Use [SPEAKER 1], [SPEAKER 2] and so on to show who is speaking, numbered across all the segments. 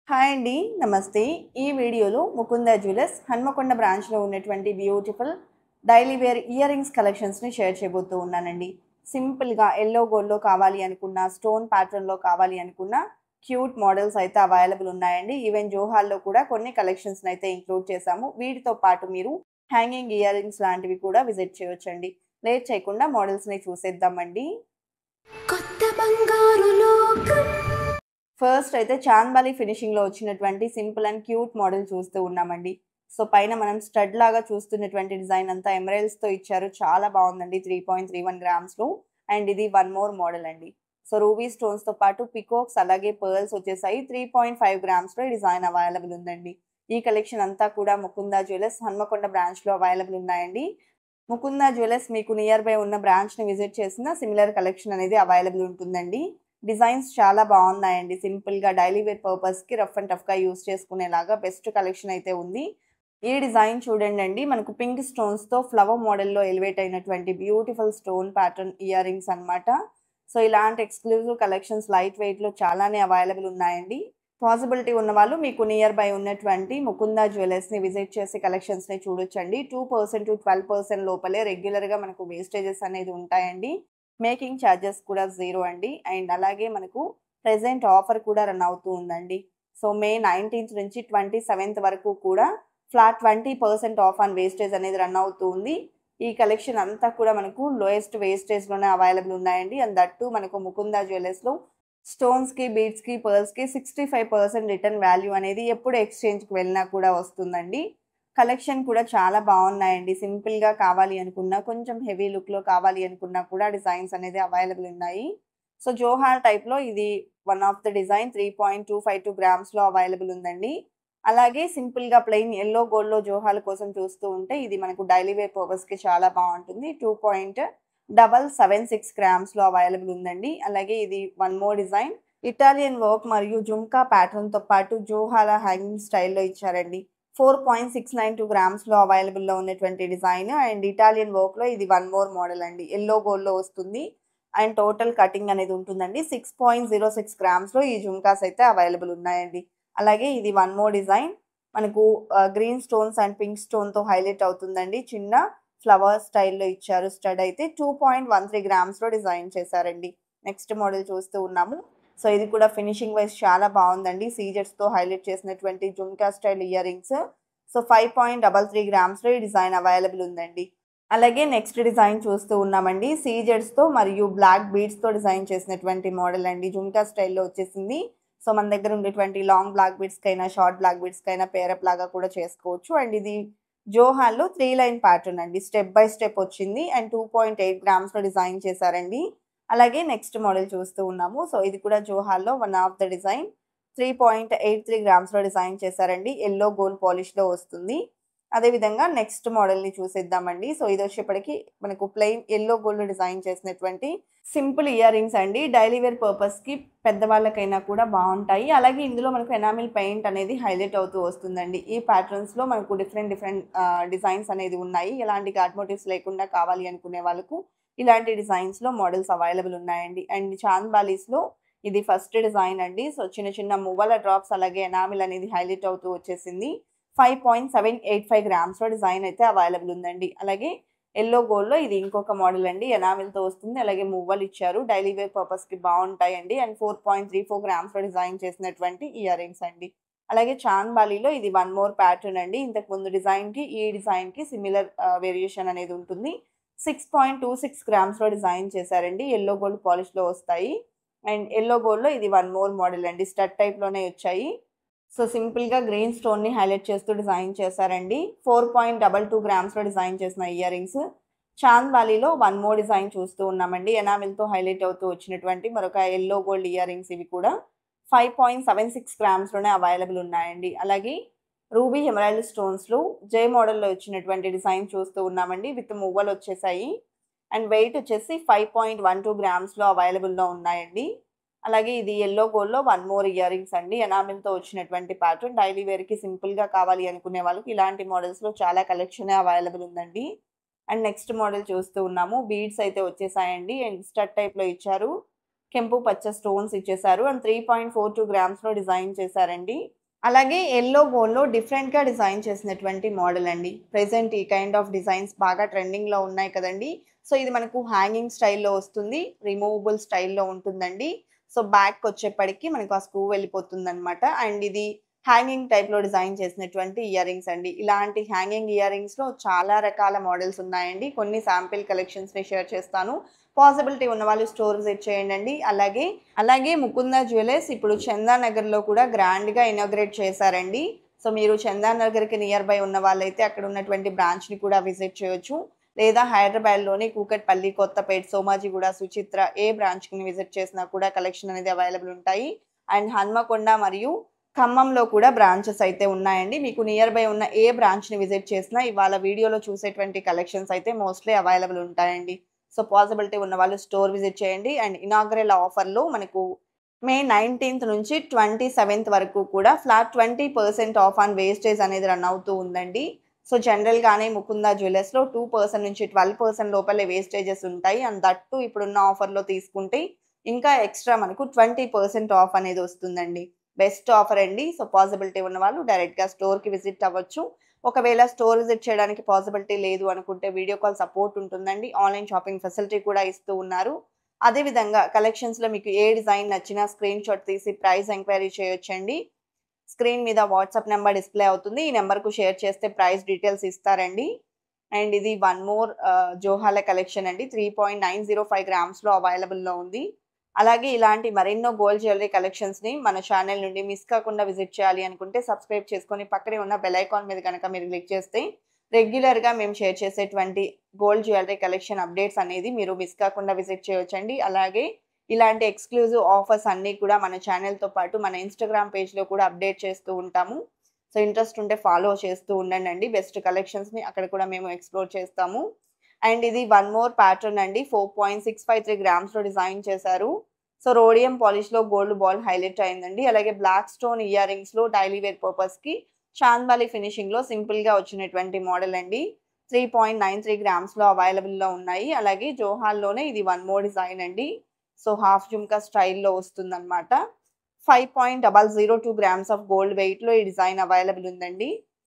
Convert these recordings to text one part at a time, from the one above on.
[SPEAKER 1] Hi అండి. నమస్తే. ఈ వీడియోలో ముకుంద జ్యువెలర్స్ హన్మకొండ బ్రాంచ్‌లో ఉన్నటువంటి beautiful daily wear ear rings కలెక్షన్స్‌ని షేర్ చేయబోతూ ఉన్నానండి. సింపుల్‌గా యెల్లో గోల్డ్‌లో కావాలి అనుకున్న, స్టోన్ ప్యాటర్న్‌లో కావాలి అనుకున్న క్యూట్ మోడల్స్ అయితే అవైలబుల్ ఉన్నాయండి. ఈవెన్ జోహార్‌లో కూడా కొన్ని కలెక్షన్స్‌ని అయితే ఇంక్లూడ్ చేశాము. వీటితో పాటు మీరు హ్యాంగింగ్ ఇయర్ రింగ్స్ లాంటివి కూడా విజిట్ చేయొచ్చండి. లేట్ చేయకుండా మోడల్స్‌ని చూసేద్దామండి.
[SPEAKER 2] కొత్త బంగారు లోకం
[SPEAKER 1] ఫస్ట్ అయితే చాంద్బాలి ఫినిషింగ్‌లో వచ్చినటువంటి సింపుల్ అండ్ క్యూట్ మోడల్ చూస్తూ ఉన్నామండి. సో, పైన మనం స్టడ్ లాగా చూస్తున్నటువంటి డిజైన్ అంతా ఎమరాల్డ్స్‌తో ఇచ్చారు. చాలా బావుందండి. 3.31 గ్రామ్స్‌లో అండ్ ఇది వన్ మోర్ మోడల్ అండి. సో, రూబీ స్టోన్స్‌తో పాటు పికాక్స్ అలాగే పర్ల్స్ వచ్చేసాయి. 3.5 గ్రామ్స్‌లో ఈ డిజైన్ అవైలబుల్ ఉందండి. ఈ కలెక్షన్ అంతా కూడా ముకుంద జ్యువెలర్స్ హన్మకొండ బ్రాంచ్‌లో అవైలబుల్ ఉన్నాయండి. ముకుంద జ్యువెలర్స్ మీకు నియర్ బై ఉన్న బ్రాంచ్‌ని విజిట్ చేసిన సిమిలర్ కలెక్షన్ అనేది అవైలబుల్ ఉంటుందండి. డిజైన్స్ చాలా బాగున్నాయండి. సింపుల్‌గా డైలీ వేర్ పర్పస్‌కి రఫ్ అండ్ టఫ్‌గా యూజ్ చేసుకునేలాగా బెస్ట్ కలెక్షన్ అయితే ఉంది. ఈ డిజైన్ చూడండండి. మనకు పింక్ స్టోన్స్‌తో ఫ్లవర్ మోడల్‌లో ఎలివేట్ అయినటువంటి beautiful stone pattern ear rings అన్నమాట. సో, ఇలాంటి ఎక్స్‌క్లూజివ్ కలెక్షన్స్ లైట్ వెయిట్‌లో చాలానే అవైలబుల్ ఉన్నాయండి. పాసిబిలిటీ ఉన్నవాళ్ళు మీకు నియర్ బై ఉన్నటువంటి ముకుంద జ్యువెలర్స్‌ని విజిట్ చేసి కలెక్షన్స్‌ని చూడొచ్చండి. 2% to 12% లోపలే రెగ్యులర్‌గా మనకు వేస్టేజెస్ అనేది ఉంటాయండి. మేకింగ్ ఛార్జెస్ కూడా 0 అండి. అండ్ అలాగే మనకు ప్రెజెంట్ ఆఫర్ కూడా రన్ అవుతూ ఉందండి. సో, మే 19th నుంచి 27th వరకు కూడా ఫ్లాట్ 20% ఆఫ్ ఆన్ వేస్టేజ్ అనేది రన్ అవుతూ ఉంది. ఈ కలెక్షన్ అంతా కూడా మనకు లోయెస్ట్ వేస్టేజ్‌లోనే అవైలబుల్ ఉన్నాయండి. అండ్ దట్ టూ మనకు ముకుంద జ్యువెలర్స్‌లో స్టోన్స్‌కి, బీడ్స్‌కి, పర్ల్స్‌కి 65% రిటర్న్ వాల్యూ అనేది ఎప్పుడు ఎక్స్‌చేంజ్‌కి వెళ్ళినా కూడా వస్తుందండి. కలెక్షన్ కూడా చాలా బావున్నాయండి. సింపుల్‌గా కావాలి అనుకున్నా, కొంచెం హెవీ లుక్‌లో కావాలి అనుకున్నా కూడా డిజైన్స్ అనేది అవైలబుల్ ఉన్నాయి. సో, జోహార్ టైప్‌లో ఇది వన్ ఆఫ్ ద డిజైన్ 3.252 గ్రామ్స్‌లో అవైలబుల్ ఉందండి. అలాగే సింపుల్‌గా ప్లెయిన్ యెల్లో గోల్డ్‌లో జోహార్ల కోసం చూస్తూ ఉంటే ఇది మనకు డైలీ వేర్ పర్పస్‌కి చాలా బావుంటుంది. 2.776 గ్రామ్స్‌లో అవైలబుల్ ఉందండి. అలాగే ఇది one more design Italian work మరియు జుమ్కా ప్యాటర్న్‌తో పాటు జోహాల హ్యాంగింగ్ స్టైల్‌లో ఇచ్చారండి. 4.692 గ్రామ్స్‌లో అవైలబుల్‌లో ఉన్నటువంటి డిజైన్ అండ్ ఇటాలియన్ వర్క్‌లో ఇది వన్ మోర్ మోడల్ అండి. యెల్లో గోల్డ్‌లో వస్తుంది. అండ్ టోటల్ కటింగ్ అనేది ఉంటుందండి. 6.06 గ్రామ్స్‌లో ఈ జుమ్కాస్ అయితే అవైలబుల్ ఉన్నాయండి. అలాగే ఇది వన్ మోర్ డిజైన్ మనకు గ్రీన్ స్టోన్స్ అండ్ పింక్ స్టోన్‌తో హైలైట్ అవుతుందండి. చిన్న ఫ్లవర్ స్టైల్‌లో ఇచ్చారు స్టడ్ అయితే 2.13 గ్రామ్స్‌లో డిజైన్ చేశారండి. నెక్స్ట్ మోడల్ చూస్తూ ఉన్నాము. సో, ఇది కూడా ఫినిషింగ్ వైస్ చాలా బావుందండి. సీజెట్స్‌తో హైలైట్ చేసినటువంటి jhumka style ear rings. So, 5.33 గ్రామ్స్‌లో ఈ డిజైన్ అవైలబుల్ ఉందండి. అలాగే నెక్స్ట్ డిజైన్ చూస్తూ ఉన్నామండి. సీజెడ్స్‌తో మరియు బ్లాక్ బీడ్స్‌తో డిజైన్ చేసినటువంటి మోడల్ అండి. జుమ్కా స్టైల్‌లో వచ్చేసింది. సో, మన దగ్గర ఉండేటువంటి లాంగ్ బ్లాక్ బీడ్స్‌కైనా, షార్ట్ బ్లాక్ బీడ్స్‌కైనా పేరప్ లాగా కూడా చేసుకోవచ్చు. అండ్ ఇది జోహార్‌లో 3 లైన్ ప్యాటర్న్ అండి. స్టెప్ బై స్టెప్ వచ్చింది. అండ్ 2.8 గ్రామ్స్‌లో డిజైన్ చేశారండి. అలాగే నెక్స్ట్ మోడల్ చూస్తూ ఉన్నాము. సో, ఇది కూడా జోహార్‌లో వన్ ఆఫ్ ద డిజైన్ 3.83 గ్రామ్స్‌లో డిజైన్ చేశారండి. యెల్లో గోల్డ్ పాలిష్‌లో వస్తుంది. అదేవిధంగా నెక్స్ట్ మోడల్‌ని చూసేద్దామండి. సో, ఇదొచ్చేప్పటికి మనకు ప్లెయిన్ యెల్లో గోల్డ్ డిజైన్ చేసినటువంటి సింపుల్ ఇయర్ రింగ్స్ అండి. డైలీ వేర్ పర్పస్‌కి పెద్దవాళ్ళకైనా కూడా బావుంటాయి. అలాగే ఇందులో మనకు ఎనామిల్ పెయింట్ అనేది హైలైట్ అవుతూ వస్తుందండి. ఈ ప్యాటర్న్స్‌లో మనకు డిఫరెంట్ డిజైన్స్ అనేది ఉన్నాయి. ఎలాంటి గాడ్ మోటివ్స్ లేకుండా కావాలి అనుకునే వాళ్ళకు ఇలాంటి డిజైన్స్‌లో మోడల్స్ అవైలబుల్ ఉన్నాయండి. అండ్ చాంద్ బాలీస్‌లో ఇది ఫస్ట్ డిజైన్ అండి. సో, చిన్న చిన్న మువ్వల డ్రాప్స్ అలాగే ఎనామిల్ అనేది హైలైట్ అవుతూ వచ్చేసింది. 5.785 గ్రామ్స్‌లో డిజైన్ అయితే అవైలబుల్ ఉందండి. అలాగే యెల్లో గోల్డ్‌లో ఇది ఇంకొక మోడల్ అండి. ఎనామిల్‌తో వస్తుంది. అలాగే మువ్వలు ఇచ్చారు. డైలీ వేర్ పర్పస్‌కి బావుంటాయండి. అండ్ 4.34 గ్రామ్స్‌లో డిజైన్ చేసినటువంటి ఇయర్ రింగ్స్ అండి. అలాగే చాంద్ బాలీలో ఇది వన్ మోర్ ప్యాటర్న్ అండి. ఇంతకు ముందు డిజైన్‌కి, ఈ డిజైన్‌కి సిమిలర్ వేరియేషన్ అనేది ఉంటుంది. 6.26 గ్రామ్స్‌లో డిజైన్ చేశారండి. యెల్లో గోల్డ్ పాలిష్‌లో వస్తాయి. అండ్ యెల్లో గోల్డ్‌లో ఇది వన్ మోర్ మోడల్ అండి. స్టడ్ టైప్‌లోనే వచ్చాయి. సో, సింపుల్‌గా గ్రీన్ స్టోన్‌ని హైలైట్ చేస్తూ డిజైన్ చేశారండి. 4.22 గ్రామ్స్‌లో డిజైన్ చేసిన ఇయర్ రింగ్స్. చాంద్ బాలీలో వన్ మోర్ డిజైన్ చూస్తూ ఉన్నామండి. ఎనామిల్‌తో హైలైట్ అవుతూ వచ్చినటువంటి మరొక యెల్లో గోల్డ్ ఇయర్ రింగ్స్ ఇవి కూడా 5.76 గ్రామ్స్‌లోనే అవైలబుల్ ఉన్నాయండి. అలాగే రూబీ ఎమరాల్డ్ స్టోన్స్‌లో జే మోడల్‌లో వచ్చినటువంటి డిజైన్ చూస్తూ ఉన్నామండి. విత్ మువ్వలొచ్చేసాయి. అండ్ వెయిట్ వచ్చేసి 5.12 గ్రామ్స్‌లో అవైలబుల్‌లో ఉన్నాయండి. అలాగే ఇది యెల్లో గోల్డ్‌లో వన్ మోర్ ఇయర్ రింగ్స్ అండి. ఎనామిల్‌తో వచ్చినటువంటి ప్యాటర్న్ డైలీ వేర్‌కి సింపుల్‌గా కావాలి అనుకునే వాళ్ళకి ఇలాంటి మోడల్స్‌లో చాలా కలెక్షనే అవైలబుల్ ఉందండి. అండ్ నెక్స్ట్ మోడల్ చూస్తూ ఉన్నాము. బీడ్స్ అయితే వచ్చేసాయండి. అండ్ స్టడ్ టైప్‌లో ఇచ్చారు. కెంపు పచ్చ స్టోన్స్ ఇచ్చేసారు అండ్ 3.42 గ్రామ్స్లో డిజైన్ చేశారండి. అలాగే ఎల్లో గోల్డ్లో డిఫరెంట్గా డిజైన్ చేసినటువంటి మోడల్ అండి. ప్రెజెంట్ ఈ కైండ్ ఆఫ్ డిజైన్స్ బాగా ట్రెండింగ్లో ఉన్నాయి కదండి. సో ఇది మనకు హ్యాంగింగ్ స్టైల్లో వస్తుంది, రిమూవబుల్ స్టైల్లో ఉంటుందండి. సో బ్యాక్ వచ్చేప్పటికి మనకు ఆ స్క్రూ వెళ్ళిపోతుంది అనమాట. అండ్ ఇది హ్యాంగింగ్ టైప్లో డిజైన్ చేసినటువంటి ఇయర్ రింగ్స్ అండి. ఇలాంటి హ్యాంగింగ్ ఇయర్ రింగ్స్లో చాలా రకాల మోడల్స్ ఉన్నాయండి. కొన్ని శాంపిల్ కలెక్షన్స్ని షేర్ చేస్తాను. పాసిబిలిటీ ఉన్న వాళ్ళు స్టోర్ విజిట్ చేయండి. అలాగే ముకుంద జ్యువెలర్స్ ఇప్పుడు చందానగర్లో కూడా గ్రాండ్గా ఇనాగ్రేట్ చేశారండి. సో మీరు చందానగర్కి నియర్ బై ఉన్న వాళ్ళైతే అక్కడ ఉన్నటువంటి బ్రాంచ్ని కూడా విజిట్ చేయొచ్చు. లేదా హైదరాబాద్లోని కూకట్పల్లి, కొత్తపేట, సోమాజిగూడ, సుచిత్ర ఏ బ్రాంచ్కి విజిట్ చేసినా కూడా కలెక్షన్ అనేది అవైలబుల్ ఉంటాయి. అండ్ హన్మకొండ మరియు ఖమ్మంలో కూడా బ్రాంచెస్ అయితే ఉన్నాయండి. మీకు నియర్ బై ఉన్న ఏ బ్రాంచ్ని విజిట్ చేసినా ఇవాళ వీడియోలో చూసేటువంటి కలెక్షన్స్ అయితే మోస్ట్లీ అవైలబుల్ ఉంటాయండి. సో పాసిబిలిటీ ఉన్న వాళ్ళు స్టోర్ విజిట్ చేయండి. అండ్ ఇనాగ్రల్ ఆఫర్లో మనకు మే 19th నుంచి 27th వరకు కూడా ఫ్లాట్ 20% ఆఫ్ ఆన్ వేస్టేజ్ అనేది రన్ అవుతూ ఉందండి. సో జనరల్గానే ముకుంద జ్యువెలర్స్లో 2% నుంచి 12% లోపలే వేస్టేజెస్ ఉంటాయి. అండ్ దట్టు ఇప్పుడున్న ఆఫర్లో తీసుకుంటే ఇంకా ఎక్స్ట్రా మనకు 20% ఆఫ్ అనేది వస్తుందండి. బెస్ట్ ఆఫర్ అండి. సో పాసిబిలిటీ ఉన్న వాళ్ళు డైరెక్ట్గా స్టోర్కి విజిట్ అవ్వచ్చు. ఒకవేళ స్టోర్ విజిట్ చేయడానికి పాసిబిలిటీ లేదు అనుకుంటే వీడియో కాల్ సపోర్ట్ ఉంటుందండి. ఆన్లైన్ షాపింగ్ ఫెసిలిటీ కూడా ఇస్తూ ఉన్నారు. అదేవిధంగా కలెక్షన్స్లో మీకు ఏ డిజైన్ నచ్చినా స్క్రీన్ షాట్ తీసి ప్రైస్ ఎంక్వైరీ చేయొచ్చండి. స్క్రీన్ మీద వాట్సాప్ నెంబర్ డిస్ప్లే అవుతుంది. ఈ నెంబర్కు షేర్ చేస్తే ప్రైస్ డీటెయిల్స్ ఇస్తారండి. అండ్ ఇది వన్ మోర్ జోహాల కలెక్షన్ అండి. 3.905 గ్రామ్స్లో అవైలబుల్లో ఉంది. అలాగే ఇలాంటి మరెన్నో గోల్డ్ జ్యువెలరీ కలెక్షన్స్ని మన ఛానల్ నుండి మిస్ కాకుండా విజిట్ చేయాలి అనుకుంటే సబ్స్క్రైబ్ చేసుకొని పక్కనే ఉన్న బెల్ ఐకాన్ మీద కనుక మీరు క్లిక్ చేస్తే రెగ్యులర్గా మేము షేర్ చేసేటువంటి గోల్డ్ జ్యువెలరీ కలెక్షన్ అప్డేట్స్ అనేది మీరు మిస్ కాకుండా విజిట్ చేయొచ్చండి. అలాగే ఇలాంటి ఎక్స్క్లూజివ్ ఆఫర్స్ అన్నీ కూడా మన ఛానల్తో పాటు మన ఇన్స్టాగ్రామ్ పేజ్లో కూడా అప్డేట్ చేస్తూ ఉంటాము. సో ఇంట్రెస్ట్ ఉంటే ఫాలో చేస్తూ ఉండండి. బెస్ట్ కలెక్షన్స్ని అక్కడ కూడా మేము ఎక్స్ప్లోర్ చేస్తాము. అండ్ ఇది వన్ మోర్ ప్యాటర్న్ అండి. 4.653 గ్రామ్స్లో డిజైన్ చేశారు. సో రోడియం పాలిష్లో గోల్డ్ బాల్ హైలైట్ అయిందండి. అలాగే బ్లాక్ స్టోన్ ఇయర్ రింగ్స్లో డైలీ వేర్ పర్పస్కి చాంద్బాలి ఫినిషింగ్లో సింపుల్గా వచ్చినటువంటి మోడల్ అండి. 3.93 గ్రామ్స్లో అవైలబుల్లో ఉన్నాయి. అలాగే జోహాల్లోనే ఇది వన్ మోర్ డిజైన్ అండి. సో హాఫ్ జుమ్కా స్టైల్లో వస్తుందన్నమాట. 5.002 గ్రామ్స్ ఆఫ్ గోల్డ్ వెయిట్లో ఈ డిజైన్ అవైలబుల్ ఉందండి.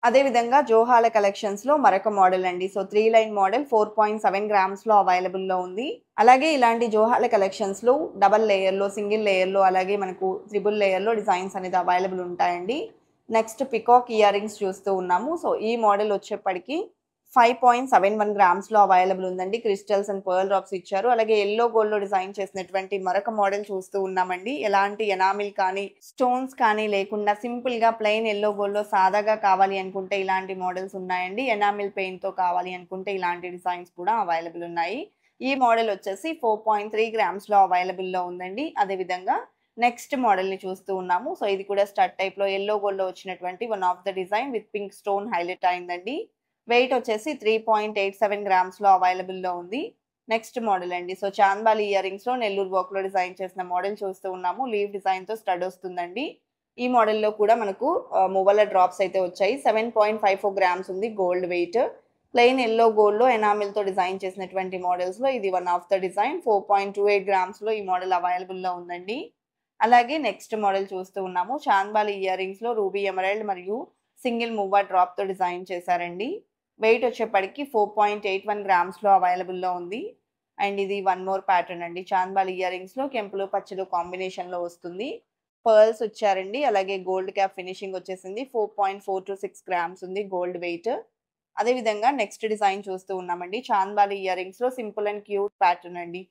[SPEAKER 1] అదేవిధంగా జోహాల కలెక్షన్స్లో మరొక మోడల్ అండి. సో 3 లైన్ మోడల్ 4.7 గ్రామ్స్లో అవైలబుల్లో ఉంది. అలాగే ఇలాంటి జోహాల కలెక్షన్స్లో డబల్ లేయర్లో, సింగిల్ లేయర్లో, అలాగే మనకు ట్రిపుల్ లేయర్లో డిజైన్స్ అనేది అవైలబుల్ ఉంటాయండి. నెక్స్ట్ పికాక్ ఇయర్ రింగ్స్ చూస్తూ ఉన్నాము. సో ఈ మోడల్ వచ్చేప్పటికి 5.71 గ్రామ్స్లో అవైలబుల్ ఉందండి. క్రిస్టల్స్ అండ్ పర్ల్ డ్రాప్స్ ఇచ్చారు. అలాగే ఎల్లో గోల్డ్లో డిజైన్ చేసినటువంటి మరొక మోడల్ చూస్తూ ఉన్నామండి. ఎలాంటి ఎనామిల్ కానీ స్టోన్స్ కానీ లేకుండా సింపుల్గా ప్లెయిన్ ఎల్లో గోల్డ్లో సాదాగా కావాలి అనుకుంటే ఇలాంటి మోడల్స్ ఉన్నాయండి. ఎనామిల్ పెయింట్తో కావాలి అనుకుంటే ఇలాంటి డిజైన్స్ కూడా అవైలబుల్ ఉన్నాయి. ఈ మోడల్ వచ్చేసి 4.3 గ్రామ్స్లో అవైలబుల్లో ఉందండి. అదేవిధంగా నెక్స్ట్ మోడల్ని చూస్తూ ఉన్నాము. సో ఇది కూడా స్టడ్ టైప్లో ఎల్లో గోల్డ్లో వచ్చినటువంటి one of the design with pink stone highlight అయిందండి. వెయిట్ వచ్చేసి 3.87 గ్రామ్స్లో అవైలబుల్లో ఉంది. నెక్స్ట్ మోడల్ అండి. సో చాంద్బాలి ఇయర్ రింగ్స్లో నెల్లూరు వర్క్లో డిజైన్ చేసిన మోడల్ చూస్తూ ఉన్నాము. లీవ్ డిజైన్తో స్టడ్ వస్తుందండి. ఈ మోడల్లో కూడా మనకు మువ్వల డ్రాప్స్ అయితే వచ్చాయి. 7.54 గ్రామ్స్ ఉంది గోల్డ్ వెయిట్. ప్లెయిన్ ఎల్లో గోల్డ్లో ఎనామిల్తో డిజైన్ చేసినటువంటి మోడల్స్లో ఇది వన్ ఆఫ్ ద డిజైన్. 4.28 గ్రామ్స్లో ఈ మోడల్ అవైలబుల్లో ఉందండి. అలాగే నెక్స్ట్ మోడల్ చూస్తూ ఉన్నాము. చాంద్బాలి ఇయర్ రింగ్స్లో రూబీ ఎమరాల్డ్ మరియు సింగిల్ మువ్వ డ్రాప్తో డిజైన్ చేశారండి. వెయిట్ వచ్చేప్పటికి 4.81 గ్రామ్స్లో అవైలబుల్లో ఉంది. అండ్ ఇది వన్ మోర్ ప్యాటర్న్ అండి. చాంద్బాలి ఇయర్ రింగ్స్లో కెంపులు పచ్చలు కాంబినేషన్లో వస్తుంది. పర్ల్స్ వచ్చారండి. అలాగే గోల్డ్ క్యాప్ ఫినిషింగ్ వచ్చేసింది. 4.426 గ్రామ్స్ ఉంది గోల్డ్ వెయిట్. అదేవిధంగా నెక్స్ట్ డిజైన్ చూస్తూ ఉన్నామండి. చాంద్బాలి ఇయర్ రింగ్స్లో సింపుల్ అండ్ క్యూట్ ప్యాటర్న్ అండి.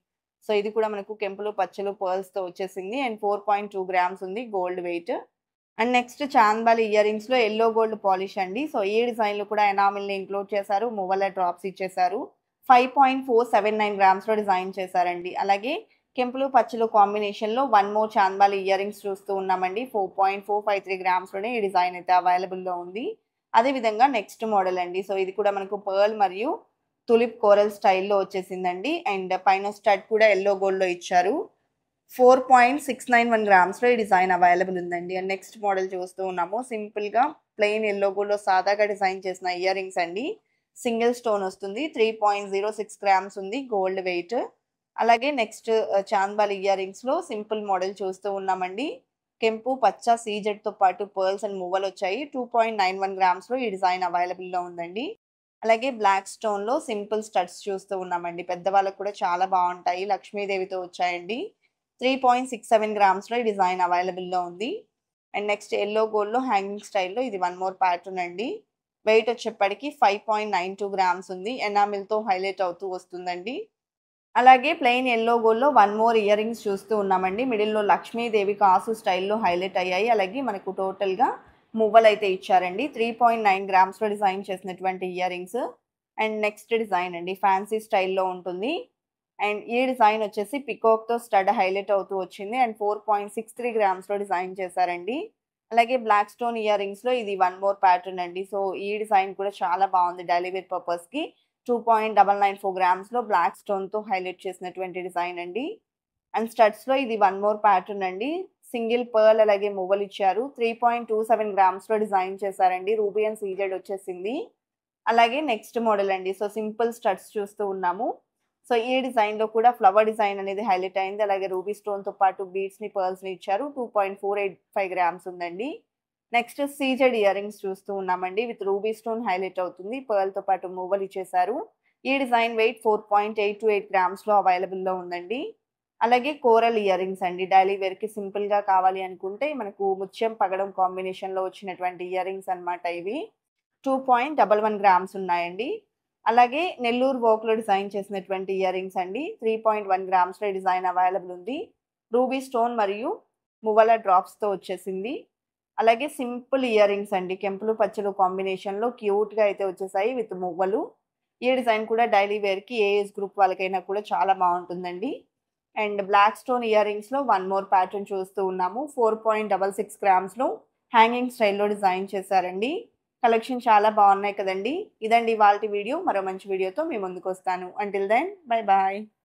[SPEAKER 1] సో ఇది కూడా మనకు కెంపులు పచ్చలు పర్ల్స్తో వచ్చేసింది. అండ్ 4.2 గ్రామ్స్ ఉంది గోల్డ్ వెయిట్. అండ్ నెక్స్ట్ చాంద్బాలి ఇయర్ రింగ్స్లో ఎల్లో గోల్డ్ పాలిష్ అండి. సో ఈ డిజైన్లో కూడా ఎనామిల్ని ఇంక్లూడ్ చేశారు. మువ్వల డ్రాప్స్ ఇచ్చేశారు. 5.479 గ్రామ్స్లో డిజైన్ చేశారండి. అలాగే కెంపులు పచ్చలు కాంబినేషన్లో one more chandbali ear rings చూస్తూ ఉన్నామండి. 4.453 గ్రామ్స్లోనే ఈ డిజైన్ అయితే అవైలబుల్లో ఉంది. అదేవిధంగా నెక్స్ట్ మోడల్ అండి. సో ఇది కూడా మనకు పర్ల్ మరియు తులిప్ కోరల్ స్టైల్లో వచ్చేసిందండి. అండ్ పైన స్టడ్ కూడా ఎల్లో గోల్డ్లో ఇచ్చారు. 4.691 గ్రామ్స్లో ఈ డిజైన్ అవైలబుల్ ఉందండి. అండ్ నెక్స్ట్ మోడల్ చూస్తూ ఉన్నాము. సింపుల్గా ప్లెయిన్ ఎల్లో గోల్డ్లో సాదాగా డిజైన్ చేసిన ఇయర్ రింగ్స్ అండి. సింగిల్ స్టోన్ వస్తుంది. 3.06 గ్రామ్స్ ఉంది గోల్డ్ వెయిట్. అలాగే నెక్స్ట్ చాంద్బాలి ఇయర్ రింగ్స్లో సింపుల్ మోడల్ చూస్తూ ఉన్నామండి. కెంపు పచ్చ సీజెడ్తో పాటు పర్ల్స్ అండ్ మువ్వలు వచ్చాయి. 2.91 గ్రామ్స్లో ఈ డిజైన్ అవైలబుల్లో ఉందండి. అలాగే బ్లాక్ స్టోన్లో సింపుల్ స్టడ్స్ చూస్తూ ఉన్నామండి. పెద్దవాళ్ళకు కూడా చాలా బాగుంటాయి. లక్ష్మీదేవితో వచ్చాయండి. 3.67 గ్రామ్స్లో ఈ డిజైన్ అవైలబుల్లో ఉంది. అండ్ నెక్స్ట్ ఎల్లో గోల్డ్లో హ్యాంగింగ్ స్టైల్లో ఇది వన్ మోర్ ప్యాటర్న్ అండి. వెయిట్ వచ్చేప్పటికి 5.92 గ్రామ్స్ ఉంది. ఎనామిల్తో హైలైట్ అవుతూ వస్తుందండి. అలాగే ప్లెయిన్ ఎల్లో గోల్డ్లో వన్ మోర్ ఇయర్ రింగ్స్ చూస్తూ ఉన్నామండి. మిడిల్లో లక్ష్మీదేవి కాసు స్టైల్లో హైలైట్ అయ్యాయి. అలాగే మనకు టోటల్గా మువ్వలు అయితే ఇచ్చారండి. 3.9 గ్రామ్స్లో డిజైన్ చేసినటువంటి ear rings. And next design అండి ఫ్యాన్సీ స్టైల్లో ఉంటుంది. అండ్ ఈ డిజైన్ వచ్చేసి పికాక్తో స్టడ్ హైలైట్ అవుతూ వచ్చింది. అండ్ 4.63 గ్రామ్స్లో డిజైన్ చేశారండి. అలాగే బ్లాక్ స్టోన్ ఇయర్ రింగ్స్లో ఇది వన్ మోర్ ప్యాటర్న్ అండి. సో ఈ డిజైన్ కూడా చాలా బాగుంది డైలీ వేర్ పర్పస్కి. 2.994 గ్రామ్స్లో బ్లాక్ స్టోన్తో హైలైట్ చేసినటువంటి డిజైన్ అండి. అండ్ స్టడ్స్లో ఇది వన్ మోర్ ప్యాటర్న్ అండి. సింగిల్ పర్ల్ అలాగే మువ్వలు ఇచ్చారు. 3.27 గ్రామ్స్లో డిజైన్ చేశారండి. రూబీ అండ్ సీజెడ్ వచ్చేసింది. అలాగే నెక్స్ట్ మోడల్ అండి. సో సింపుల్ స్టడ్స్ చూస్తూ ఉన్నాము. సో ఈ డిజైన్లో కూడా ఫ్లవర్ డిజైన్ అనేది హైలైట్ అయింది. అలాగే రూబీ స్టోన్తో పాటు బీడ్స్ని పర్ల్స్ని ఇచ్చారు. 2.485 గ్రామ్స్ ఉందండి. నెక్స్ట్ సీజెడ్ ఇయర్ రింగ్స్ చూస్తూ ఉన్నామండి. విత్ రూబీ స్టోన్ హైలైట్ అవుతుంది. పర్ల్తో పాటు మువ్వలు ఇచ్చేసారు. ఈ డిజైన్ వెయిట్ 4.828 గ్రామ్స్లో అవైలబుల్లో ఉందండి. అలాగే కోరల్ ఇయర్ రింగ్స్ అండి. డైలీ వేర్కి సింపుల్గా కావాలి అనుకుంటే మనకు ముత్యం పగడం కాంబినేషన్లో వచ్చినటువంటి ఇయర్ రింగ్స్ అనమాట ఇవి. 2.11 గ్రామ్స్ ఉన్నాయండి. అలాగే నెల్లూరు వర్క్లో డిజైన్ చేసినటువంటి ఇయర్ రింగ్స్ అండి. 3.1 గ్రామ్స్లో డిజైన్ అవైలబుల్ ఉంది. రూబీ స్టోన్ మరియు మువ్వల డ్రాప్స్తో వచ్చేసింది. అలాగే సింపుల్ ఇయర్ రింగ్స్ అండి. కెంపులు పచ్చలు కాంబినేషన్లో క్యూట్గా అయితే వచ్చేసాయి విత్ మువ్వలు. ఈ డిజైన్ కూడా డైలీ వేర్కి ఏ ఏజ్ గ్రూప్ వాళ్ళకైనా కూడా చాలా బాగుంటుందండి. అండ్ బ్లాక్ స్టోన్ ఇయర్ రింగ్స్లో వన్ మోర్ ప్యాటర్న్ చూస్తూ ఉన్నాము. 4.66 గ్రామ్స్లో హ్యాంగింగ్ స్టైల్లో డిజైన్ చేశారండి. కలెక్షన్ చాలా బాగున్నాయి కదండి. ఇదండి ఇవాల్టి వీడియో. మరో మంచి వీడియోతో మీ ముందుకు వస్తాను. Until then bye bye.